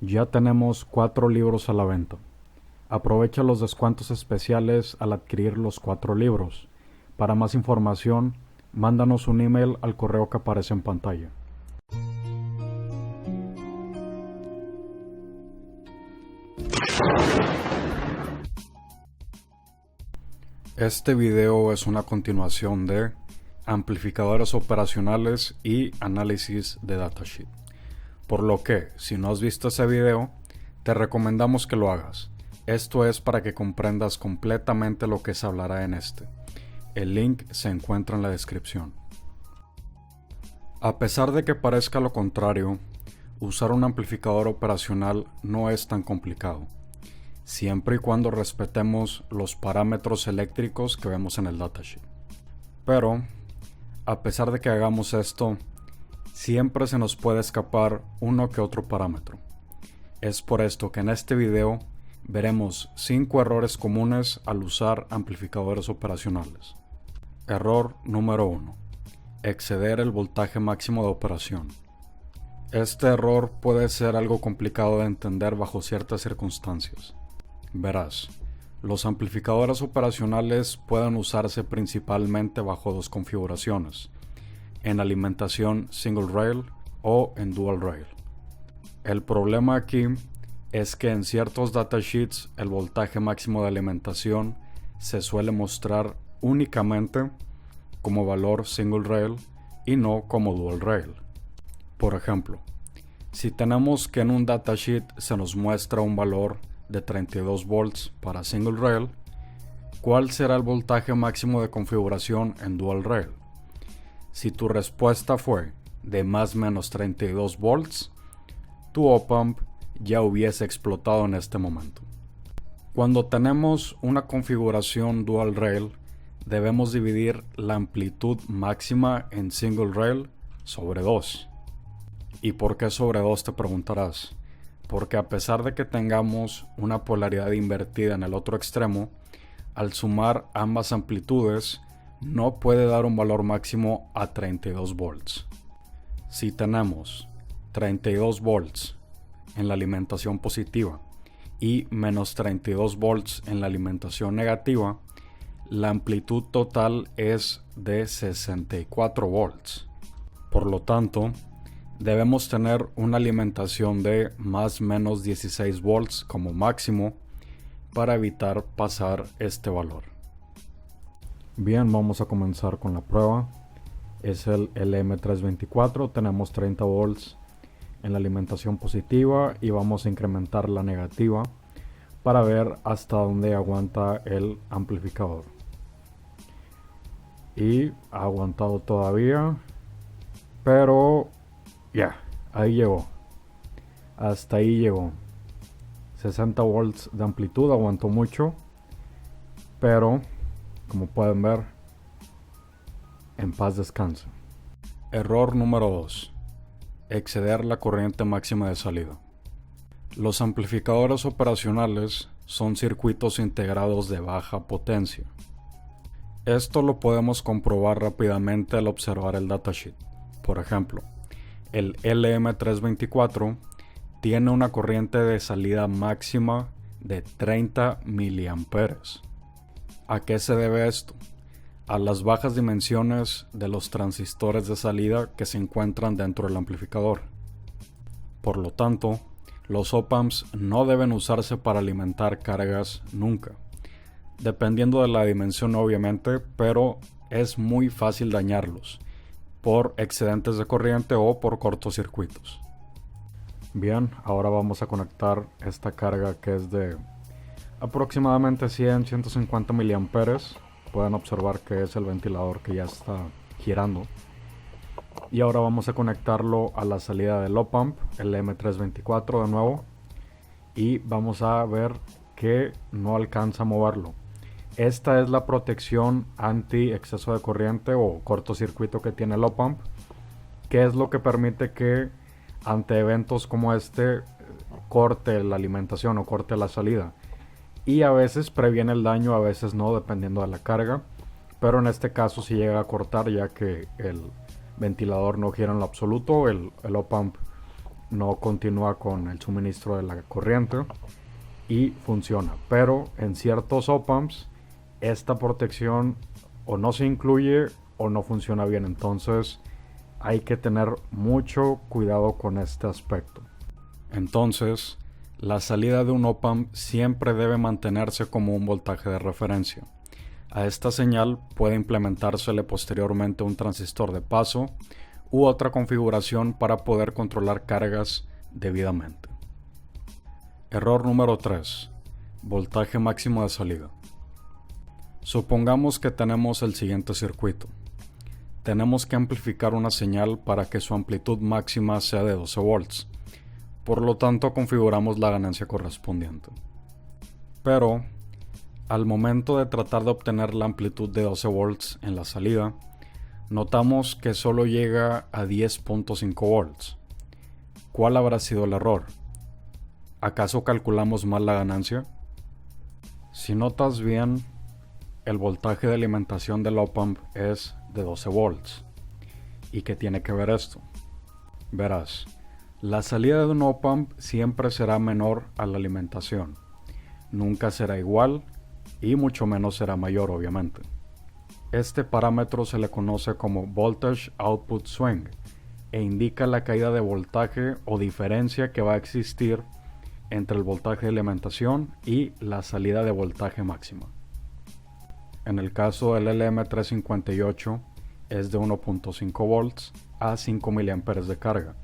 Ya tenemos 4 libros a la venta. Aprovecha los descuentos especiales al adquirir los 4 libros. Para más información, mándanos un email al correo que aparece en pantalla. Este video es una continuación de amplificadores operacionales y análisis de datasheet. Por lo que, si no has visto ese video, te recomendamos que lo hagas. Esto es para que comprendas completamente lo que se hablará en este. El link se encuentra en la descripción. A pesar de que parezca lo contrario, usar un amplificador operacional no es tan complicado, siempre y cuando respetemos los parámetros eléctricos que vemos en el datasheet. Pero, a pesar de que hagamos esto, siempre se nos puede escapar uno que otro parámetro. Es por esto que en este video veremos 5 errores comunes al usar amplificadores operacionales. Error número 1. Exceder el voltaje máximo de operación. Este error puede ser algo complicado de entender bajo ciertas circunstancias. Verás, los amplificadores operacionales pueden usarse principalmente bajo dos configuraciones, en alimentación single rail o en dual rail. El problema aquí es que en ciertos datasheets el voltaje máximo de alimentación se suele mostrar únicamente como valor single rail y no como dual rail. Por ejemplo, si tenemos que en un datasheet se nos muestra un valor de 32 volts para single rail, ¿cuál será el voltaje máximo de configuración en dual rail? Si tu respuesta fue de más o menos 32 volts, tu op-amp ya hubiese explotado en este momento. Cuando tenemos una configuración dual rail, debemos dividir la amplitud máxima en single rail sobre 2. ¿Y por qué sobre 2 te preguntarás? Porque a pesar de que tengamos una polaridad invertida en el otro extremo, al sumar ambas amplitudes no puede dar un valor máximo a 32 volts. Si tenemos 32 volts en la alimentación positiva y menos 32 volts en la alimentación negativa, la amplitud total es de 64 volts. Por lo tanto, debemos tener una alimentación de más o menos 16 volts como máximo para evitar pasar este valor. Bien, vamos a comenzar con la prueba. Es el LM324, tenemos 30 volts en la alimentación positiva y vamos a incrementar la negativa para ver hasta dónde aguanta el amplificador. Y ha aguantado todavía, pero ya, ahí llegó. Hasta ahí llegó. 60 volts de amplitud, aguantó mucho, pero como pueden ver, en paz descanse. Error número 2. Exceder la corriente máxima de salida. Los amplificadores operacionales son circuitos integrados de baja potencia. Esto lo podemos comprobar rápidamente al observar el datasheet. Por ejemplo, el LM324 tiene una corriente de salida máxima de 30 miliamperes. ¿A qué se debe esto? A las bajas dimensiones de los transistores de salida que se encuentran dentro del amplificador. Por lo tanto, los op-amps no deben usarse para alimentar cargas nunca, dependiendo de la dimensión obviamente, pero es muy fácil dañarlos por excedentes de corriente o por cortocircuitos. Bien, ahora vamos a conectar esta carga que es de aproximadamente 100-150 miliamperes. Pueden observar que es el ventilador que ya está girando. Y ahora vamos a conectarlo a la salida del op-amp, el M324 de nuevo. Y vamos a ver que no alcanza a moverlo. Esta es la protección anti exceso de corriente o cortocircuito que tiene el op-amp, que es lo que permite que ante eventos como este corte la alimentación o corte la salida. Y a veces previene el daño, a veces no, dependiendo de la carga. Pero en este caso sí llega a cortar, ya que el ventilador no gira en lo absoluto. El op-amp no continúa con el suministro de la corriente y funciona. Pero en ciertos op-amps esta protección o no se incluye o no funciona bien. Entonces hay que tener mucho cuidado con este aspecto. Entonces, la salida de un op-amp siempre debe mantenerse como un voltaje de referencia. A esta señal puede implementársele posteriormente un transistor de paso u otra configuración para poder controlar cargas debidamente. Error número 3. Voltaje máximo de salida. Supongamos que tenemos el siguiente circuito. Tenemos que amplificar una señal para que su amplitud máxima sea de 12 volts. Por lo tanto, configuramos la ganancia correspondiente. Pero, al momento de tratar de obtener la amplitud de 12 volts en la salida, notamos que solo llega a 10.5 volts. ¿Cuál habrá sido el error? ¿Acaso calculamos mal la ganancia? Si notas bien, el voltaje de alimentación del op-amp es de 12 volts. ¿Y qué tiene que ver esto? Verás, la salida de un op-amp siempre será menor a la alimentación. Nunca será igual y mucho menos será mayor, obviamente. Este parámetro se le conoce como Voltage Output Swing e indica la caída de voltaje o diferencia que va a existir entre el voltaje de alimentación y la salida de voltaje máxima. En el caso del LM358 es de 1.5 volts a 5 mA de carga,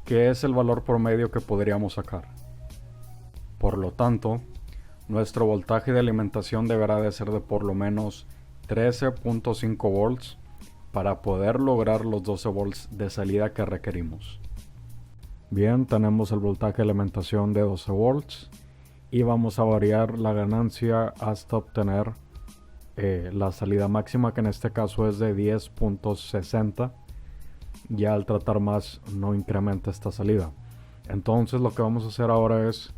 que es el valor promedio que podríamos sacar. Por lo tanto, nuestro voltaje de alimentación deberá de ser de por lo menos 13.5 volts para poder lograr los 12 volts de salida que requerimos. Bien, tenemos el voltaje de alimentación de 12 volts y vamos a variar la ganancia hasta obtener la salida máxima, que en este caso es de 10.60. Ya al tratar más no incrementa esta salida. Entonces lo que vamos a hacer ahora es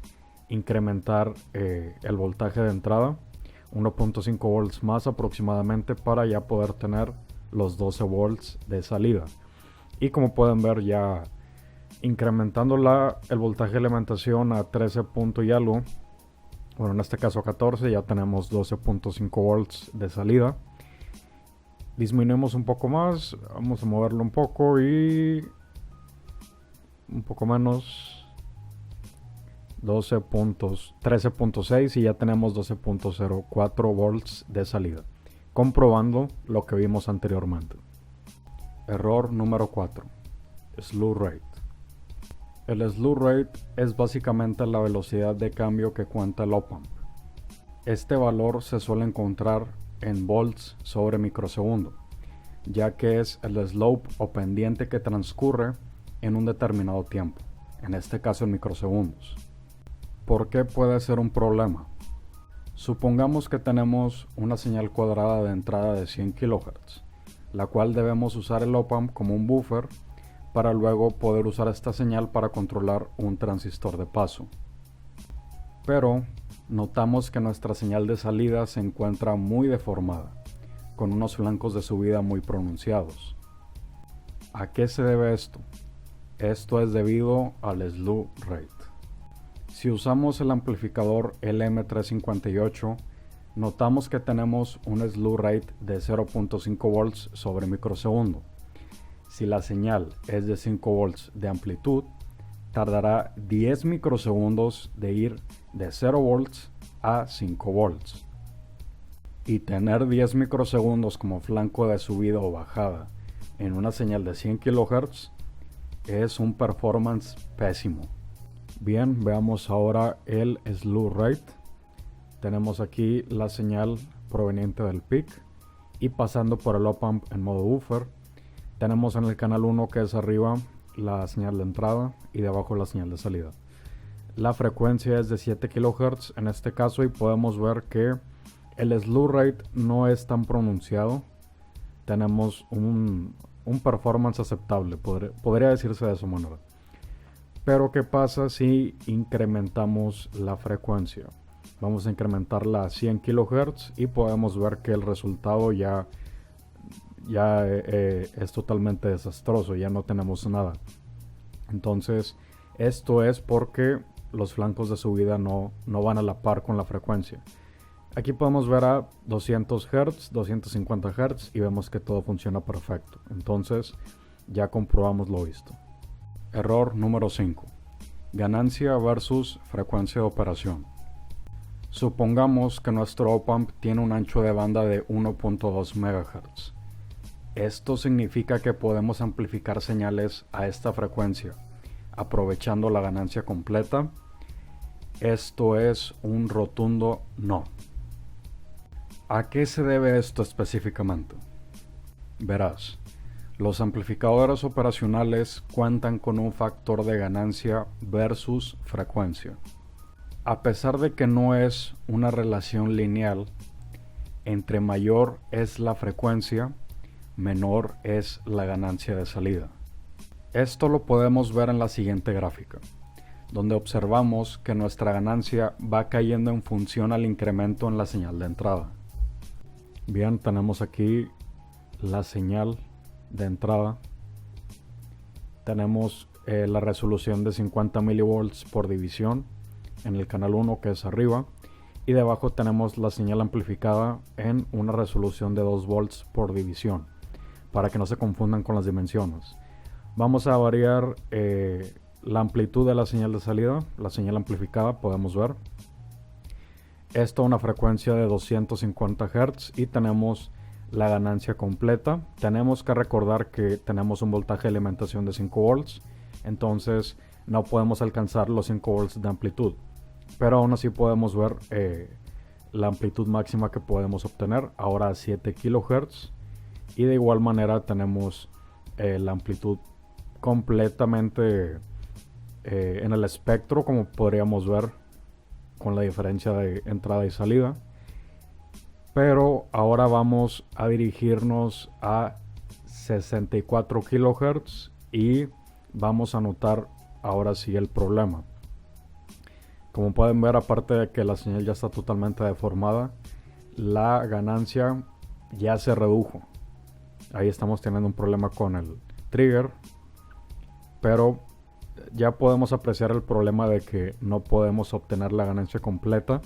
incrementar el voltaje de entrada 1.5 volts más aproximadamente para ya poder tener los 12 volts de salida. Y como pueden ver, ya incrementando el voltaje de alimentación a 13 y algo, bueno, en este caso 14, ya tenemos 12.5 volts de salida. Disminuimos un poco más, vamos a moverlo un poco y un poco menos, 13.6, y ya tenemos 12.04 volts de salida, comprobando lo que vimos anteriormente. Error número 4. Slew rate. El slew rate es básicamente la velocidad de cambio que cuenta el op-amp. Este valor se suele encontrar en volts sobre microsegundo, ya que es el slope o pendiente que transcurre en un determinado tiempo, en este caso en microsegundos. ¿Por qué puede ser un problema? Supongamos que tenemos una señal cuadrada de entrada de 100 kHz, la cual debemos usar el op-amp como un buffer para luego poder usar esta señal para controlar un transistor de paso. Pero notamos que nuestra señal de salida se encuentra muy deformada, con unos flancos de subida muy pronunciados. ¿A qué se debe esto? Esto es debido al slew rate. Si usamos el amplificador LM358, notamos que tenemos un slew rate de 0.5 volts sobre microsegundo. Si la señal es de 5 volts de amplitud, tardará 10 microsegundos de ir de 0 volts a 5 volts. Y tener 10 microsegundos como flanco de subida o bajada en una señal de 100 kHz es un performance pésimo. Bien, veamos ahora el slew rate. Tenemos aquí la señal proveniente del PIC y pasando por el op-amp en modo buffer. Tenemos en el canal 1, que es arriba, la señal de entrada y debajo la señal de salida. La frecuencia es de 7 kHz en este caso y podemos ver que el slew rate no es tan pronunciado. Tenemos un performance aceptable, podría decirse de esa manera. Pero ¿qué pasa si incrementamos la frecuencia? Vamos a incrementarla a 100 kHz y podemos ver que el resultado ya es totalmente desastroso, ya no tenemos nada. Entonces Esto es porque los flancos de subida no van a la par con la frecuencia. Aquí podemos ver a 200 Hz, 250 Hz y vemos que todo funciona perfecto. Entonces ya comprobamos lo visto. Error número 5. Ganancia versus frecuencia de operación. Supongamos que nuestro op-amp tiene un ancho de banda de 1.2 MHz. Esto significa que podemos amplificar señales a esta frecuencia, aprovechando la ganancia completa. Esto es un rotundo no. ¿A qué se debe esto específicamente? Verás, los amplificadores operacionales cuentan con un factor de ganancia versus frecuencia. A pesar de que no es una relación lineal, entre mayor es la frecuencia, menor es la ganancia de salida. Esto lo podemos ver en la siguiente gráfica, donde observamos que nuestra ganancia va cayendo en función al incremento en la señal de entrada. Bien, tenemos aquí la señal de entrada. Tenemos la resolución de 50 mV por división en el canal 1, que es arriba, y debajo tenemos la señal amplificada en una resolución de 2 volts por división, para que no se confundan con las dimensiones. Vamos a variar la amplitud de la señal de salida, la señal amplificada, podemos ver. Esto a una frecuencia de 250 Hz y tenemos la ganancia completa. Tenemos que recordar que tenemos un voltaje de alimentación de 5 volts, entonces no podemos alcanzar los 5 volts de amplitud, pero aún así podemos ver la amplitud máxima que podemos obtener, ahora a 7 kHz, y de igual manera tenemos la amplitud completamente en el espectro, como podríamos ver con la diferencia de entrada y salida. Pero ahora vamos a dirigirnos a 64 kHz y vamos a notar ahora sí el problema. Como pueden ver, aparte de que la señal ya está totalmente deformada, la ganancia ya se redujo. Ahí estamos teniendo un problema con el trigger, pero ya podemos apreciar el problema de que no podemos obtener la ganancia completa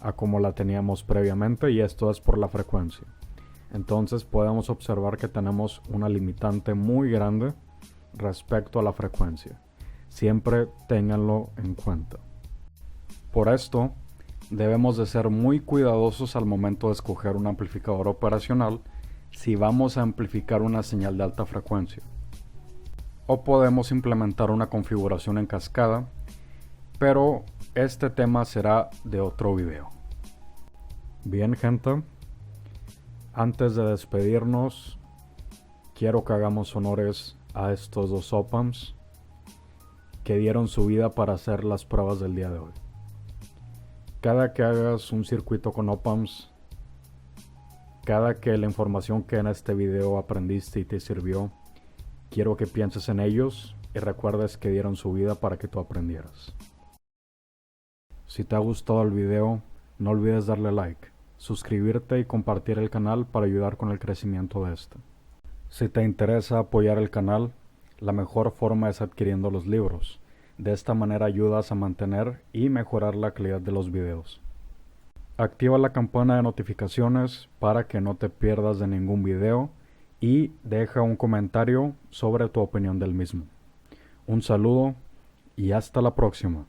a como la teníamos previamente, y esto es por la frecuencia. Entonces podemos observar que tenemos una limitante muy grande respecto a la frecuencia. Siempre ténganlo en cuenta. Por esto debemos de ser muy cuidadosos al momento de escoger un amplificador operacional si vamos a amplificar una señal de alta frecuencia. O podemos implementar una configuración en cascada, pero este tema será de otro video. Bien, gente, antes de despedirnos, quiero que hagamos honores a estos dos op-amps que dieron su vida para hacer las pruebas del día de hoy. Cada que hagas un circuito con op-amps, cada que la información que en este video aprendiste y te sirvió, quiero que pienses en ellos y recuerdes que dieron su vida para que tú aprendieras. Si te ha gustado el video, no olvides darle like, suscribirte y compartir el canal para ayudar con el crecimiento de este. Si te interesa apoyar el canal, la mejor forma es adquiriendo los libros. De esta manera ayudas a mantener y mejorar la calidad de los videos. Activa la campana de notificaciones para que no te pierdas de ningún video y deja un comentario sobre tu opinión del mismo. Un saludo y hasta la próxima.